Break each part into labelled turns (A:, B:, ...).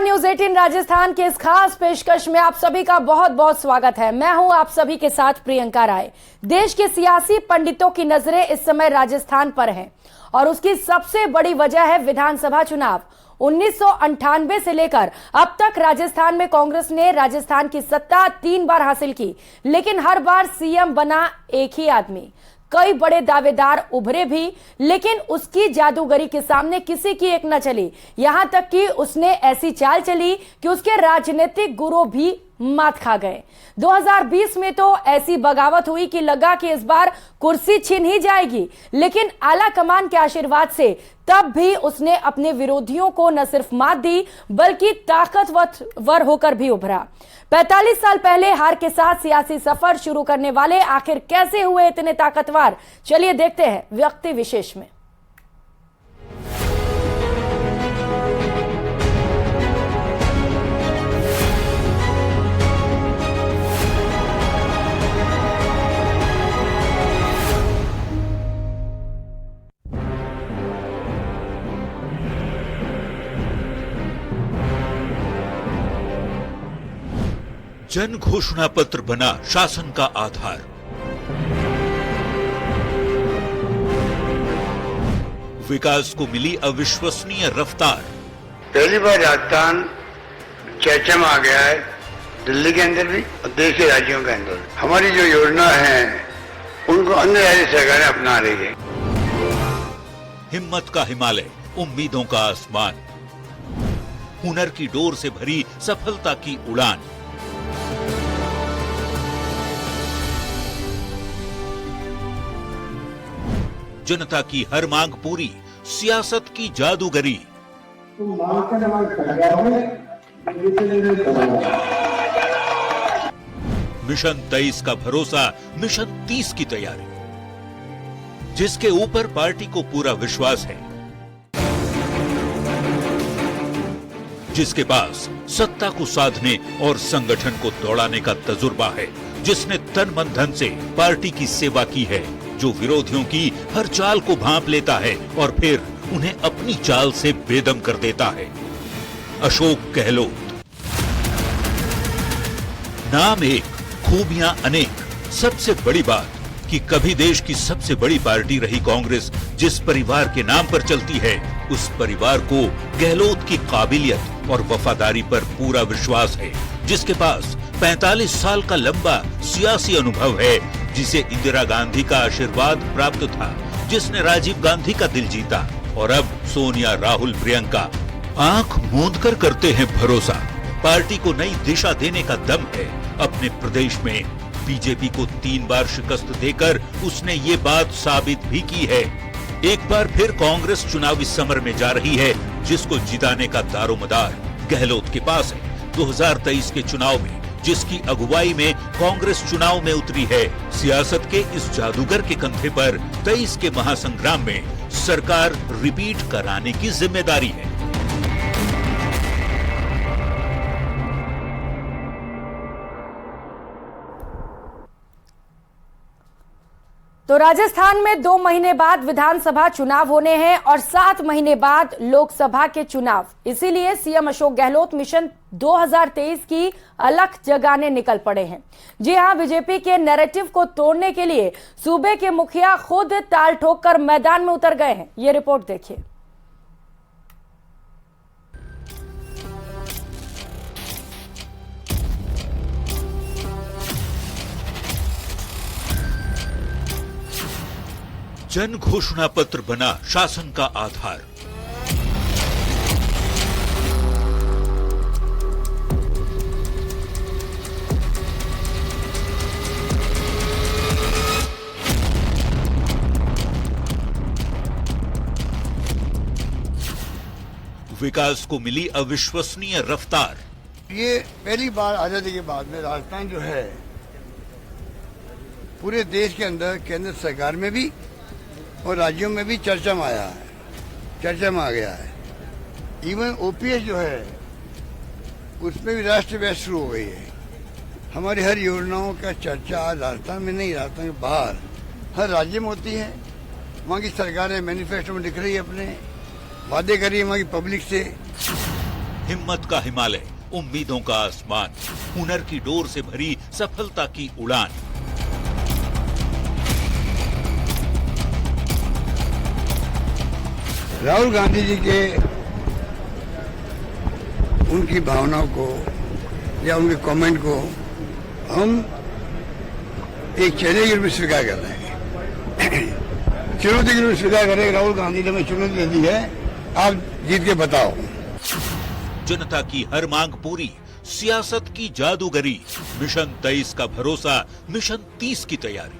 A: नमस्कार, न्यूज 18 राजस्थान के इस खास पेशकश में आप सभी का बहुत बहुत स्वागत है। मैं हूं आप सभी के साथ प्रियंका राय। देश के सियासी पंडितों की नजरें इस समय राजस्थान पर हैं और उसकी सबसे बड़ी वजह है विधानसभा चुनाव। 1998 से लेकर अब तक राजस्थान में कांग्रेस ने राजस्थान की सत्ता 3 बार हासिल की, लेकिन हर बार सीएम बना एक ही आदमी। कई बड़े दावेदार उभरे भी, लेकिन उसकी जादूगरी के सामने किसी की एक न चली। यहां तक कि उसने ऐसी चाल चली कि उसके राजनीतिक गुरु भी मात खा गए। 2020 में तो ऐसी बगावत हुई कि लगा कि इस बार कुर्सी छीन ही जाएगी, लेकिन आला कमान के आशीर्वाद से तब भी उसने अपने विरोधियों को न सिर्फ मात दी, बल्कि ताकतवर होकर भी उभरा। 45 साल पहले हार के साथ सियासी सफर शुरू करने वाले आखिर कैसे हुए इतने ताकतवर, चलिए देखते हैं व्यक्ति विशेष में।
B: जन घोषणा पत्र बना शासन का आधार। विकास को मिली अविश्वसनीय रफ्तार।
C: पहली बार राजस्थान चर्चा में आ गया है, दिल्ली के अंदर भी और देश के राज्यों के अंदर। हमारी जो योजना है उनको अन्य राज्य सरकारें अपना रही है।
B: हिम्मत का हिमालय, उम्मीदों का आसमान, हुनर की डोर से भरी सफलता की उड़ान। जनता की हर मांग पूरी, सियासत की जादूगरी। मिशन 23 का भरोसा, मिशन 30 की तैयारी, जिसके ऊपर पार्टी को पूरा विश्वास है, जिसके पास सत्ता को साधने और संगठन को दौड़ाने का तजुर्बा है, जिसने तन मन धन से पार्टी की सेवा की है, जो विरोधियों की हर चाल को भांप लेता है और फिर उन्हें अपनी चाल से बेदम कर देता है। अशोक गहलोत। नाम एक, खूबियां अनेक। सबसे बड़ी बात कि कभी देश की सबसे बड़ी पार्टी रही कांग्रेस जिस परिवार के नाम पर चलती है, उस परिवार को गहलोत की काबिलियत और वफादारी पर पूरा विश्वास है, जिसके पास 45 साल का लंबा सियासी अनुभव है, जिसे इंदिरा गांधी का आशीर्वाद प्राप्त था, जिसने राजीव गांधी का दिल जीता और अब सोनिया, राहुल, प्रियंका आंख मूंद कर करते हैं भरोसा। पार्टी को नई दिशा देने का दम है। अपने प्रदेश में बीजेपी को 3 बार शिकस्त देकर उसने ये बात साबित भी की है। एक बार फिर कांग्रेस चुनावी समर में जा रही है, जिसको जिताने का दारोमदार गहलोत के पास है। 2023 के चुनाव में जिसकी अगुवाई में कांग्रेस चुनाव में उतरी है, सियासत के इस जादूगर के कंधे पर 23 के महासंग्राम में सरकार रिपीट कराने की जिम्मेदारी है।
A: तो राजस्थान में 2 महीने बाद विधानसभा चुनाव होने हैं और 7 महीने बाद लोकसभा के चुनाव। इसीलिए सीएम अशोक गहलोत मिशन 2023 की अलख जगाने निकल पड़े हैं। जी हां, बीजेपी के नैरेटिव को तोड़ने के लिए सूबे के मुखिया खुद ताल ठोक कर मैदान में उतर गए हैं। ये रिपोर्ट देखिए।
B: जन घोषणा पत्र बना शासन का आधार। विकास को मिली अविश्वसनीय रफ्तार।
C: ये पहली बार आजादी के बाद में राजस्थान जो है पूरे देश के अंदर केंद्र सरकार में भी और राज्यों में भी चर्चा में आया है, चर्चा में आ गया है। इवन ओपीएस जो है उसमें भी राष्ट्रीय बहस शुरू हो गई है। हमारी हर योजनाओं का चर्चा राजस्थान में नहीं, राजस्थान के बाहर हर राज्य में होती है। वहाँ की सरकारें मैनिफेस्टो में लिख रही है, अपने वादे कर रही है वहाँ की पब्लिक से।
B: हिम्मत का हिमालय, उम्मीदों का आसमान, हुनर की डोर से भरी सफलता की उड़ान।
C: राहुल गांधी जी के उनकी भावनाओं को या उनके कमेंट को हम एक चैलेंज के रूप में स्वीकार कर रहे हैं, चुनौती के रूप में स्वीकार कर रहे हैं। राहुल गांधी ने हमें चुनौती दे दी है, आप जीत के बताओ।
B: जनता की हर मांग पूरी, सियासत की जादूगरी, मिशन 23 का भरोसा, मिशन 30 की तैयारी।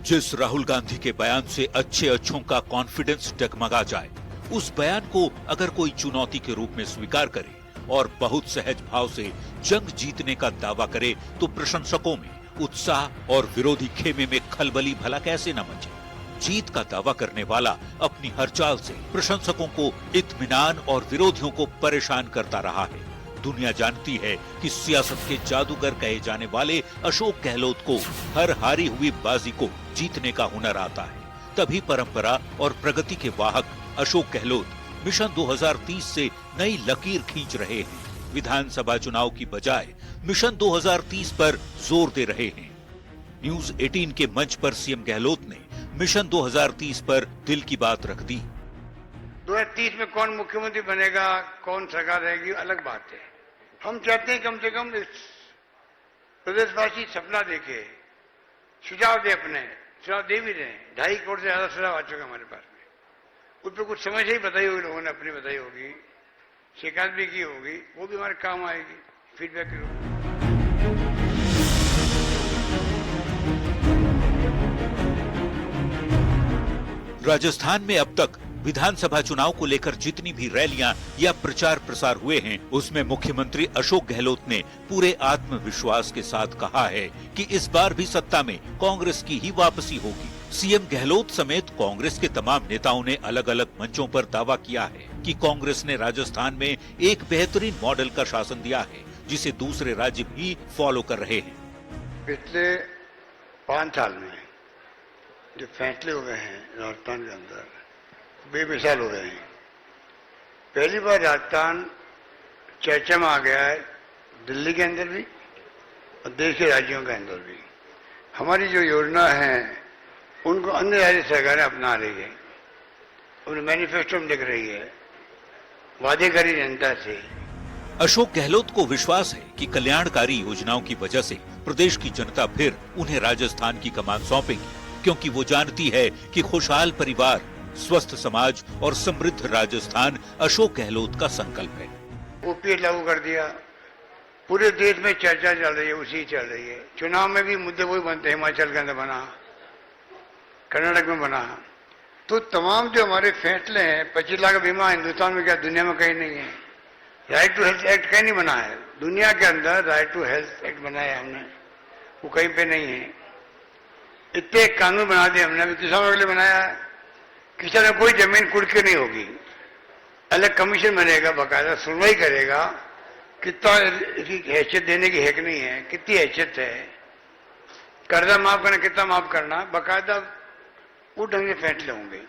B: जिस राहुल गांधी के बयान से अच्छों का कॉन्फिडेंस डगमगा जाए, उस बयान को अगर कोई चुनौती के रूप में स्वीकार करे और बहुत सहज भाव से जंग जीतने का दावा करे, तो प्रशंसकों में उत्साह और विरोधी खेमे में खलबली भला कैसे न मचे। जीत का दावा करने वाला अपनी हर चाल से प्रशंसकों को इत्मीनान और विरोधियों को परेशान करता रहा है। दुनिया जानती है कि सियासत के जादूगर कहे जाने वाले अशोक गहलोत को हर हारी हुई बाजी को जीतने का हुनर आता है। तभी परंपरा और प्रगति के वाहक अशोक गहलोत मिशन 2030 से नई लकीर खींच रहे हैं। विधानसभा चुनाव की बजाय मिशन 2030 पर जोर दे रहे हैं। न्यूज 18 के मंच पर सीएम गहलोत ने मिशन 2030 पर दिल की बात रख दी।
C: 2030 में कौन मुख्यमंत्री बनेगा, कौन सरकार रहेगी, अलग बात है। हम चाहते हैं कम से कम इस प्रदेशवासी सपना देखे, सुझाव दे, अपने सुझाव दे भी रहे। 2.5 करोड़ से ज्यादा सुझाव आ चुका हमारे पास में। उस पर कुछ समझ ही बताई होगी, लोगों ने अपनी बताई होगी, शिकायत भी की होगी, वो भी हमारे काम आएगी फीडबैक के रूप में।
B: राजस्थान में अब तक विधानसभा चुनाव को लेकर जितनी भी रैलियां या प्रचार प्रसार हुए हैं, उसमें मुख्यमंत्री अशोक गहलोत ने पूरे आत्मविश्वास के साथ कहा है कि इस बार भी सत्ता में कांग्रेस की ही वापसी होगी। सीएम गहलोत समेत कांग्रेस के तमाम नेताओं ने अलग अलग मंचों पर दावा किया है कि कांग्रेस ने राजस्थान में एक बेहतरीन मॉडल का शासन दिया है, जिसे दूसरे राज्य भी फॉलो कर रहे हैं।
C: पिछले 5 साल में जो फैसले हुए हैं राजस्थान के अंदर, बेमिसाल हो गए हैं। पहली बार राजस्थान चर्चा में आ गया है, दिल्ली के अंदर भी और देश के राज्यों के अंदर भी। हमारी जो योजना है उनको अन्य राज्य सरकारें अपना रही है, उन्हें मैनिफेस्टो में लिख रही है, वादे करी जनता से।
B: अशोक गहलोत को विश्वास है कि कल्याणकारी योजनाओं की वजह से प्रदेश की जनता फिर उन्हें राजस्थान की कमान सौंपेगी, क्योंकि वो जानती है कि खुशहाल परिवार, स्वस्थ समाज और समृद्ध राजस्थान अशोक गहलोत का संकल्प है।
C: ओपीएस लागू कर दिया, पूरे देश में चर्चा चल रही है, उसी चल रही है। चुनाव में भी मुद्दे वही बनते हैं, हिमाचल के अंदर बना, कर्नाटक में बना। तो तमाम जो हमारे फैसले हैं, 25 लाख बीमा हिंदुस्तान में क्या दुनिया में कहीं नहीं है। राइट टू हेल्थ एक्ट कहीं नहीं बना है दुनिया के अंदर, राइट टू हेल्थ एक्ट बनाया हमने, वो कहीं पे नहीं है। इतने कानून बना दिए हमने, अभी किसानों के लिए बनाया है, किसान में कोई जमीन कुड़के नहीं होगी, अलग कमीशन बनेगा, बाकायदा सुनवाई करेगा, कितना इसकी हैसियत देने की हैक नहीं है, कितनी हैसियत है, कर्जा माफ करना, कितना माफ करना, बाकायदा वो ढंग से फैसले होंगे।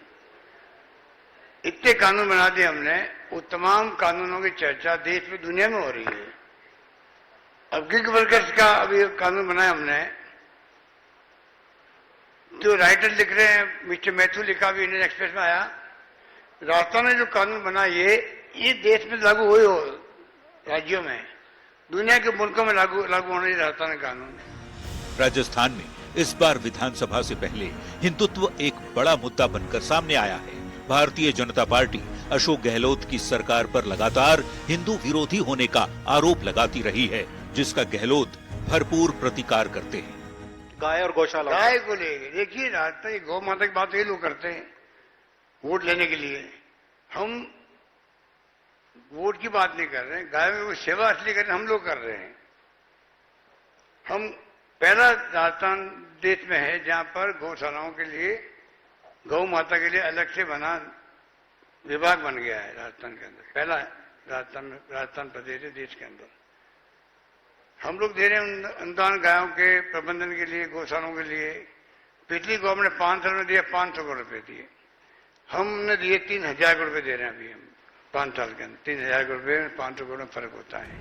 C: इतने कानून बना दिए हमने, वो तमाम कानूनों की चर्चा देश में दुनिया में हो रही है। अब गिग वर्कर्स का अभी कानून बनाया हमने, जो राइटर लिख रहे हैं, मिस्टर मैथ्यू लिखा भी इंडियन एक्सप्रेस में आया, राजस्थान में जो कानून बना ये देश में लागू हुए हो, राज्यों में, दुनिया के मुल्कों में लागू होना चाहिए राजस्थान का कानून।
B: राजस्थान में इस बार विधानसभा से पहले हिंदुत्व एक बड़ा मुद्दा बनकर सामने आया है। भारतीय जनता पार्टी अशोक गहलोत की सरकार पर लगातार हिंदू विरोधी होने का आरोप लगाती रही है, जिसका गहलोत भरपूर प्रतिकार करते हैं।
D: गाय और गौशाला,
C: गाय को लेके देखिए, राजस्थान गौ माता की बात ये लोग करते हैं वोट लेने के लिए। हम वोट की बात नहीं कर रहे हैं, गाय में वो सेवा इसलिए कर रहे हैं, हम लोग कर रहे हैं। हम पहला राजस्थान देश में है जहां पर गौशालाओं के लिए, गौ माता के लिए अलग से बना विभाग बन गया है राजस्थान के अंदर। पहला राजस्थान प्रदेश है देश के अंदर। हम लोग दे रहे हैं अनुदान गायों के प्रबंधन के लिए, गौशालों के लिए। पिछली गवर्नमेंट ने 5 साल में दिया 500 करोड़ रुपए दिए, हमने दिए 3000 करोड़ रुपए दे रहे हैं अभी हम 5 साल के अंदर। 3000 करोड़ रुपए में 500 करोड़ में फर्क होता है।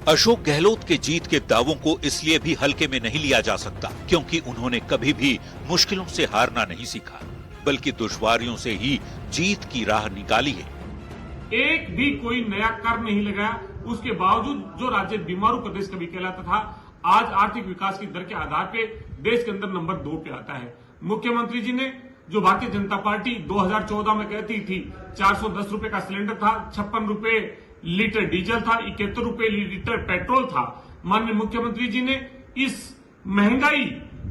B: अशोक गहलोत के जीत के दावों को इसलिए भी हल्के में नहीं लिया जा सकता क्योंकि उन्होंने कभी भी मुश्किलों से हारना नहीं सीखा, बल्कि दुश्वारियों से ही जीत की राह निकाली है।
D: एक भी कोई नया कर नहीं लगाया, उसके बावजूद जो राज्य बीमारू प्रदेश कभी कहलाता था, आज आर्थिक विकास की दर के आधार पे देश के अंदर नंबर 2 पे आता है। मुख्यमंत्री जी ने जो भारतीय जनता पार्टी 2014 में कहती थी 410 रुपए का सिलेंडर था, 56 रुपए लीटर डीजल था, 71 रुपए लीटर पेट्रोल था, माननीय मुख्यमंत्री जी ने इस महंगाई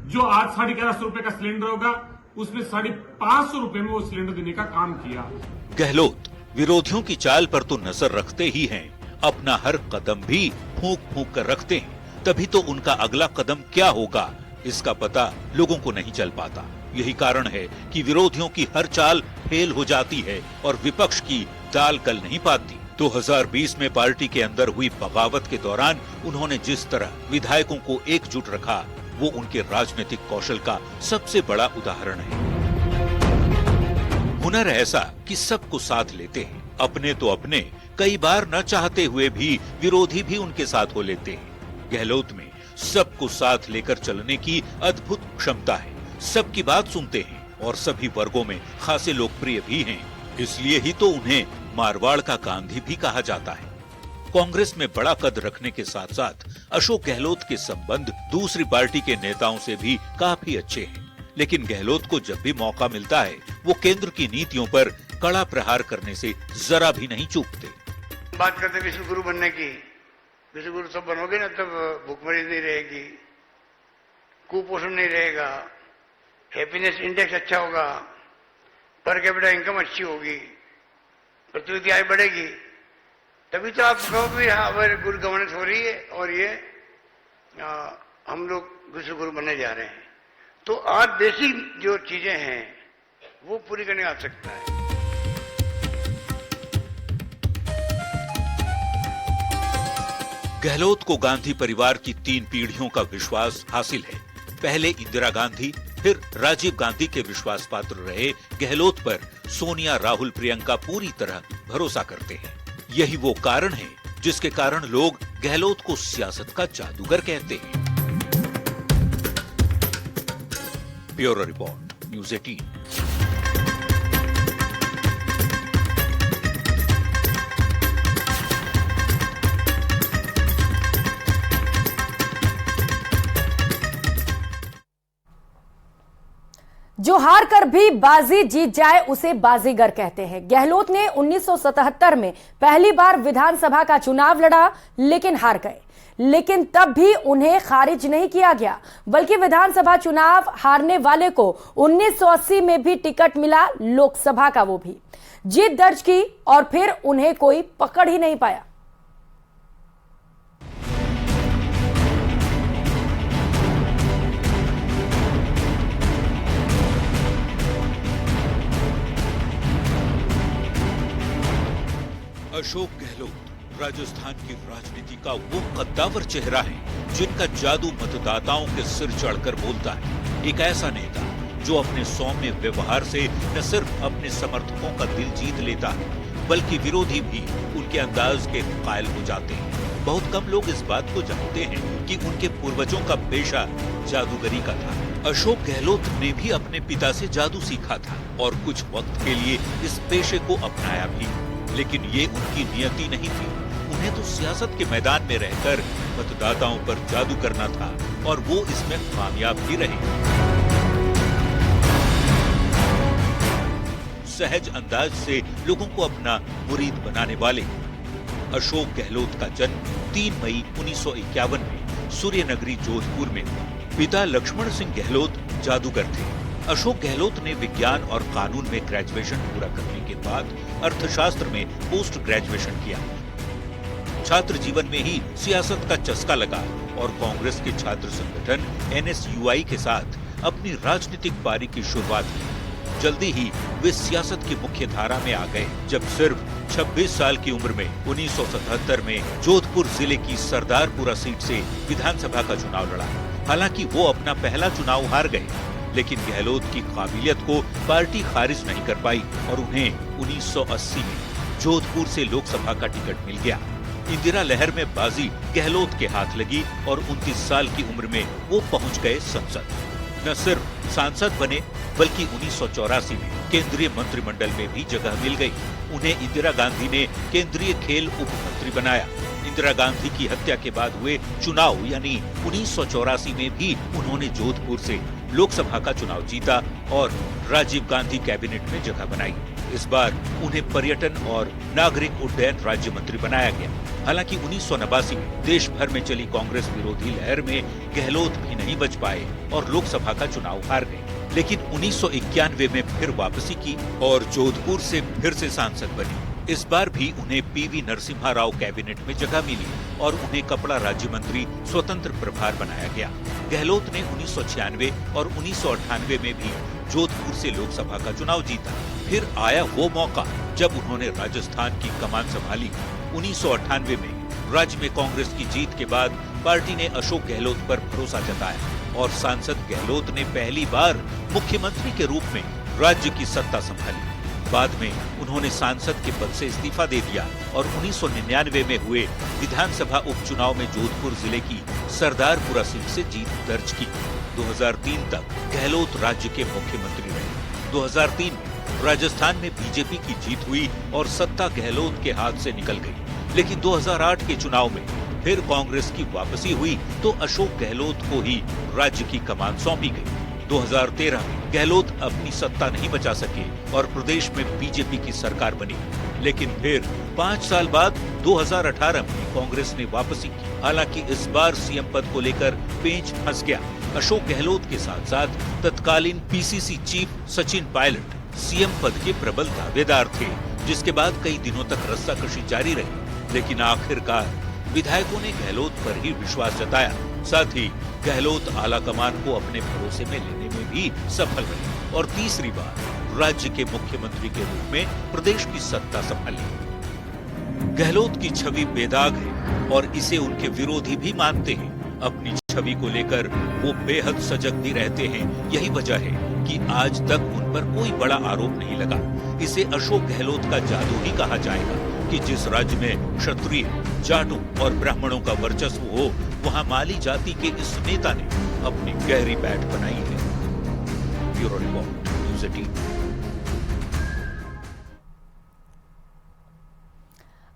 D: जो आज 1150 रुपए का सिलेंडर होगा उसमें 550 रुपए में वो सिलेंडर देने का काम किया।
B: गहलोत विरोधियों की चाल पर तो नजर रखते ही हैं, अपना हर कदम भी फूंक फूंक कर रखते हैं, तभी तो उनका अगला कदम क्या होगा इसका पता लोगों को नहीं चल पाता। यही कारण है कि विरोधियों की हर चाल फेल हो जाती है और विपक्ष की दाल गल नहीं पाती। 2020 में पार्टी के अंदर हुई बगावत के दौरान उन्होंने जिस तरह विधायकों को एकजुट रखा, वो उनके राजनीतिक कौशल का सबसे बड़ा उदाहरण है। हुनर ऐसा कि सबको साथ लेते हैं, अपने तो अपने, कई बार न चाहते हुए भी विरोधी भी उनके साथ हो लेते हैं। गहलोत में सबको साथ लेकर चलने की अद्भुत क्षमता है, सबकी बात सुनते हैं और सभी वर्गों में खासे लोकप्रिय भी हैं। इसलिए ही तो उन्हें मारवाड़ का गांधी भी कहा जाता है। कांग्रेस में बड़ा कद रखने के साथ साथ अशोक गहलोत के संबंध दूसरी पार्टी के नेताओं से भी काफी अच्छे हैं, लेकिन गहलोत को जब भी मौका मिलता है वो केंद्र की नीतियों पर कड़ा प्रहार करने से जरा भी नहीं चूकते।
C: बात करते विश्व गुरु बनने की, विश्व गुरु सब बनोगे ना तब भूखमरी नहीं रहेगी, कुपोषण नहीं रहेगा, हैप्पीनेस इंडेक्स अच्छा होगा, पर कैपिटा इनकम अच्छी होगी, पृथ्वी की आयु बढ़ेगी, तभी तो आप कहोगे हाँ गुड गवर्नेंस हो रही है और ये हम लोग विश्व गुरु बनने जा रहे हैं। तो आज बेसिक जो चीजें हैं वो पूरी करने आ सकता है।
B: गहलोत को गांधी परिवार की 3 पीढ़ियों का विश्वास हासिल है। पहले इंदिरा गांधी, फिर राजीव गांधी के विश्वास पात्र रहे गहलोत पर सोनिया, राहुल, प्रियंका पूरी तरह भरोसा करते हैं। यही वो कारण है जिसके कारण लोग गहलोत को सियासत का जादूगर कहते हैं। Bureau report, news 18।
A: जो हार कर भी बाजी जीत जाए उसे बाजीगर कहते हैं। गहलोत ने 1977 में पहली बार विधानसभा का चुनाव लड़ा लेकिन हार गए, लेकिन तब भी उन्हें खारिज नहीं किया गया, बल्कि विधानसभा चुनाव हारने वाले को 1980 में भी टिकट मिला, लोकसभा का वो भी। जीत दर्ज की और फिर उन्हें कोई पकड़ ही नहीं पाया।
B: अशोक गहलोत राजस्थान की राजनीति का वो कद्दावर चेहरा है जिनका जादू मतदाताओं के सिर चढ़कर बोलता है। एक ऐसा नेता जो अपने सौम्य व्यवहार से न सिर्फ अपने समर्थकों का दिल जीत लेता है, बल्कि विरोधी भी उनके अंदाज के कायल हो जाते हैं। बहुत कम लोग इस बात को जानते हैं कि उनके पूर्वजों का पेशा जादूगरी का था। अशोक गहलोत ने भी अपने पिता से जादू सीखा था और कुछ वक्त के लिए इस पेशे को अपनाया भी, लेकिन ये उनकी नियति नहीं थी। उन्हें तो सियासत के मैदान में रहकर मतदाताओं पर जादू करना था और वो इसमें कामयाब भी रहे। सहज अंदाज से लोगों को अपना मुरीद बनाने वाले अशोक गहलोत का जन्म 3 मई 1951 में सूर्यनगरी जोधपुर में हुआ। पिता लक्ष्मण सिंह गहलोत जादूगर थे। अशोक गहलोत ने विज्ञान और कानून में ग्रेजुएशन पूरा करने के बाद अर्थशास्त्र में पोस्ट ग्रेजुएशन किया। छात्र जीवन में ही सियासत का चस्का लगा और कांग्रेस के छात्र संगठन NSUI के साथ अपनी राजनीतिक पारी की शुरुआत की। जल्दी ही वे सियासत की मुख्य धारा में आ गए जब सिर्फ 26 साल की उम्र में 1977 में जोधपुर जिले की सरदारपुरा सीट से विधानसभा का चुनाव लड़ा। हालांकि वो अपना पहला चुनाव हार गए, लेकिन गहलोत की काबिलियत को पार्टी खारिज नहीं कर पाई और उन्हें 1980 में जोधपुर से लोकसभा का टिकट मिल गया। इंदिरा लहर में बाजी गहलोत के हाथ लगी और 29 साल की उम्र में वो पहुंच गए संसद। न सिर्फ सांसद बने बल्कि 1984 में केंद्रीय मंत्रिमंडल में भी जगह मिल गई। उन्हें इंदिरा गांधी ने केंद्रीय खेल उप मंत्री बनाया। इंदिरा गांधी की हत्या के बाद हुए चुनाव यानी 1984 में भी उन्होंने जोधपुर से लोकसभा का चुनाव जीता और राजीव गांधी कैबिनेट में जगह बनाई। इस बार उन्हें पर्यटन और नागरिक उड्डयन राज्य मंत्री बनाया गया। हालांकि 1989 में देश भर में चली कांग्रेस विरोधी लहर में गहलोत भी नहीं बच पाए और लोकसभा का चुनाव हार गए, लेकिन 1991 में फिर वापसी की और जोधपुर से फिर से सांसद बनी। इस बार भी उन्हें पीवी नरसिम्हा राव कैबिनेट में जगह मिली और उन्हें कपड़ा राज्य मंत्री स्वतंत्र प्रभार बनाया गया। गहलोत ने 1996 और 1998 में भी जोधपुर से लोकसभा का चुनाव जीता। फिर आया वो मौका जब उन्होंने राजस्थान की कमान संभाली। 1998 में राज्य में कांग्रेस की जीत के बाद पार्टी ने अशोक गहलोत पर भरोसा जताया और सांसद गहलोत ने पहली बार मुख्यमंत्री के रूप में राज्य की सत्ता संभाली। बाद में उन्होंने सांसद के पद से इस्तीफा दे दिया और 1999 में हुए विधानसभा उपचुनाव में जोधपुर जिले की सरदारपुरा सीट से जीत दर्ज की। 2003 तक गहलोत राज्य के मुख्यमंत्री रहे। 2003 में राजस्थान में बीजेपी की जीत हुई और सत्ता गहलोत के हाथ से निकल गई, लेकिन 2008 के चुनाव में फिर कांग्रेस की वापसी हुई तो अशोक गहलोत को ही राज्य की कमान सौंपी गई। 2013 में गहलोत अपनी सत्ता नहीं बचा सके और प्रदेश में बीजेपी की सरकार बनी, लेकिन फिर 5 साल बाद 2018 में कांग्रेस ने वापसी की। हालांकि इस बार सीएम पद को लेकर पेंच फंस गया। अशोक गहलोत के साथ साथ तत्कालीन PCC chief Sachin Pilot CM पद के प्रबल दावेदार थे, जिसके बाद कई दिनों तक रस्साकशी जारी रही, लेकिन आखिरकार विधायकों ने गहलोत पर ही विश्वास जताया। साथ ही गहलोत आला कमान को अपने भरोसे में लेने में भी सफल रहे और तीसरी बार राज्य के मुख्यमंत्री के रूप में प्रदेश की सत्ता संभाली। गहलोत की छवि बेदाग है और इसे उनके विरोधी भी मानते हैं। अपनी छवि को लेकर वो बेहद सजग भी रहते हैं। यही वजह है कि आज तक उन पर कोई बड़ा आरोप नहीं लगा। इसे अशोक गहलोत का जादू ही कहा जाएगा कि जिस राज्य में क्षत्रिय, जाटों और ब्राह्मणों का वर्चस्व हो, वहां माली जाति के इस नेता ने अपनी गहरी बैठ बनाई है। Bureau report, news 18।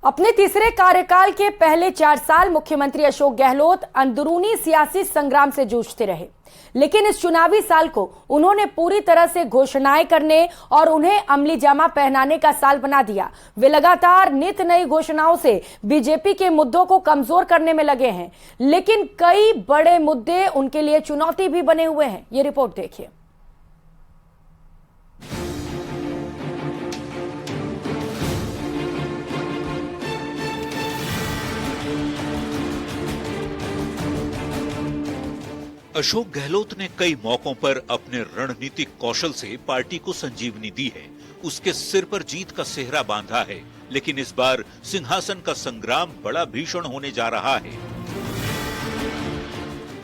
A: अपने तीसरे कार्यकाल के पहले 4 साल मुख्यमंत्री अशोक गहलोत अंदरूनी सियासी संग्राम से जूझते रहे, लेकिन इस चुनावी साल को उन्होंने पूरी तरह से घोषणाएं करने और उन्हें अमली जामा पहनाने का साल बना दिया। वे लगातार नित नई घोषणाओं से बीजेपी के मुद्दों को कमजोर करने में लगे हैं, लेकिन कई बड़े मुद्दे उनके लिए चुनौती भी बने हुए हैं। ये रिपोर्ट देखिए।
B: अशोक गहलोत ने कई मौकों पर अपने रणनीतिक कौशल से पार्टी को संजीवनी दी है। उसके सिर पर जीत का सेहरा बांधा है, लेकिन इस बार सिंहासन का संग्राम बड़ा भीषण होने जा रहा है।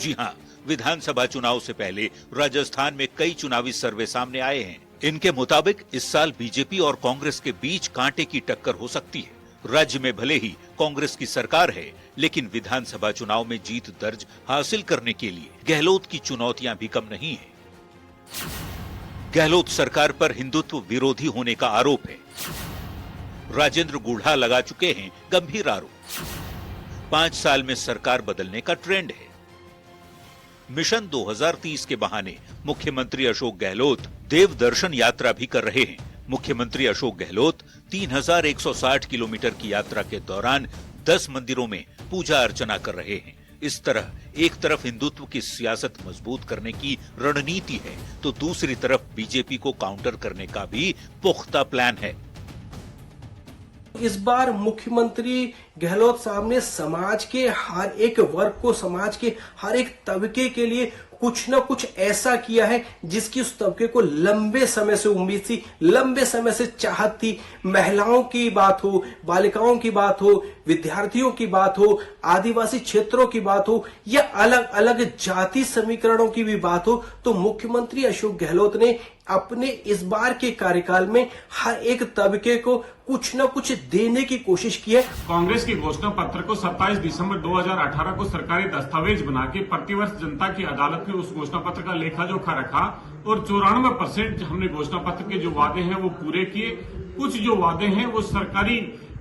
B: जी हां, विधानसभा चुनाव से पहले राजस्थान में कई चुनावी सर्वे सामने आए हैं। इनके मुताबिक इस साल बीजेपी और कांग्रेस के बीच कांटे की टक्कर हो सकती है। राज्य में भले ही कांग्रेस की सरकार है, लेकिन विधानसभा चुनाव में जीत दर्ज हासिल करने के लिए गहलोत की चुनौतियां भी कम नहीं है। गहलोत सरकार पर हिंदुत्व विरोधी होने का आरोप है। राजेंद्र गुढ़ा लगा चुके हैं गंभीर आरोप। 5 साल में सरकार बदलने का ट्रेंड है। मिशन 2030 के बहाने मुख्यमंत्री अशोक गहलोत देव दर्शन यात्रा भी कर रहे हैं। मुख्यमंत्री अशोक गहलोत 3160 किलोमीटर की यात्रा के दौरान 10 मंदिरों में पूजा अर्चना कर रहे हैं। इस तरह एक तरफ हिंदुत्व की सियासत मजबूत करने की रणनीति है, तो दूसरी तरफ बीजेपी को काउंटर करने का भी पुख्ता प्लान है।
E: इस बार मुख्यमंत्री गहलोत साहब ने समाज के हर एक वर्ग को, समाज के हर एक तबके के लिए कुछ ना कुछ ऐसा किया है जिसकी उस तबके को लंबे समय से उम्मीद थी, लंबे समय से चाहत थी। महिलाओं की बात हो, बालिकाओं की बात हो, विद्यार्थियों की बात हो, आदिवासी क्षेत्रों की बात हो या अलग अलग जाति समीकरणों की भी बात हो, तो मुख्यमंत्री अशोक गहलोत ने अपने इस बार के कार्यकाल में हर एक तबके को कुछ न कुछ देने की कोशिश की है।
D: कांग्रेस के घोषणा पत्र को 27 दिसंबर 2018 को सरकारी दस्तावेज बना के प्रतिवर्ष जनता की अदालत में उस घोषणा पत्र का लेखा जोखा रखा और 94% हमने घोषणा पत्र के जो वादे हैं वो पूरे किए। कुछ जो वादे हैं वो सरकारी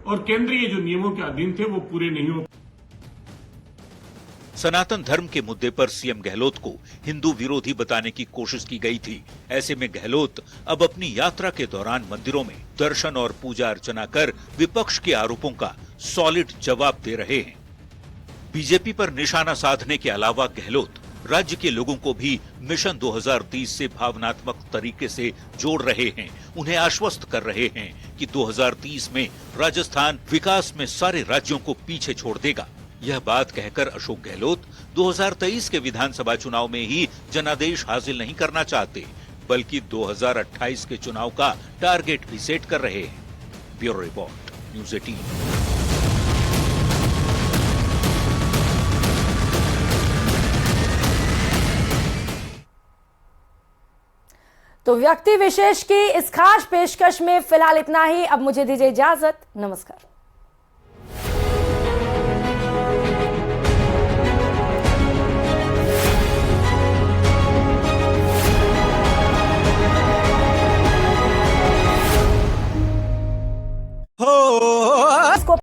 D: और केंद्रीय जो नियमों के अधीन थे वो पूरे नहीं हो।
B: सनातन धर्म के मुद्दे पर सीएम गहलोत को हिंदू विरोधी बताने की कोशिश की गई थी। ऐसे में गहलोत अब अपनी यात्रा के दौरान मंदिरों में दर्शन और पूजा अर्चना कर विपक्ष के आरोपों का सॉलिड जवाब दे रहे हैं। बीजेपी पर निशाना साधने के अलावा गहलोत राज्य के लोगों को भी मिशन 2030 से भावनात्मक तरीके से जोड़ रहे हैं। उन्हें आश्वस्त कर रहे हैं कि 2030 में राजस्थान विकास में सारे राज्यों को पीछे छोड़ देगा। यह बात कहकर अशोक गहलोत 2023 के विधानसभा चुनाव में ही जनादेश हासिल नहीं करना चाहते, बल्कि 2028 के चुनाव का टारगेट भी सेट कर रहे हैं। Bureau report, news 18।
A: तो व्यक्ति विशेष की इस खास पेशकश में फिलहाल इतना ही। अब मुझे दीजिए इजाजत। नमस्कार।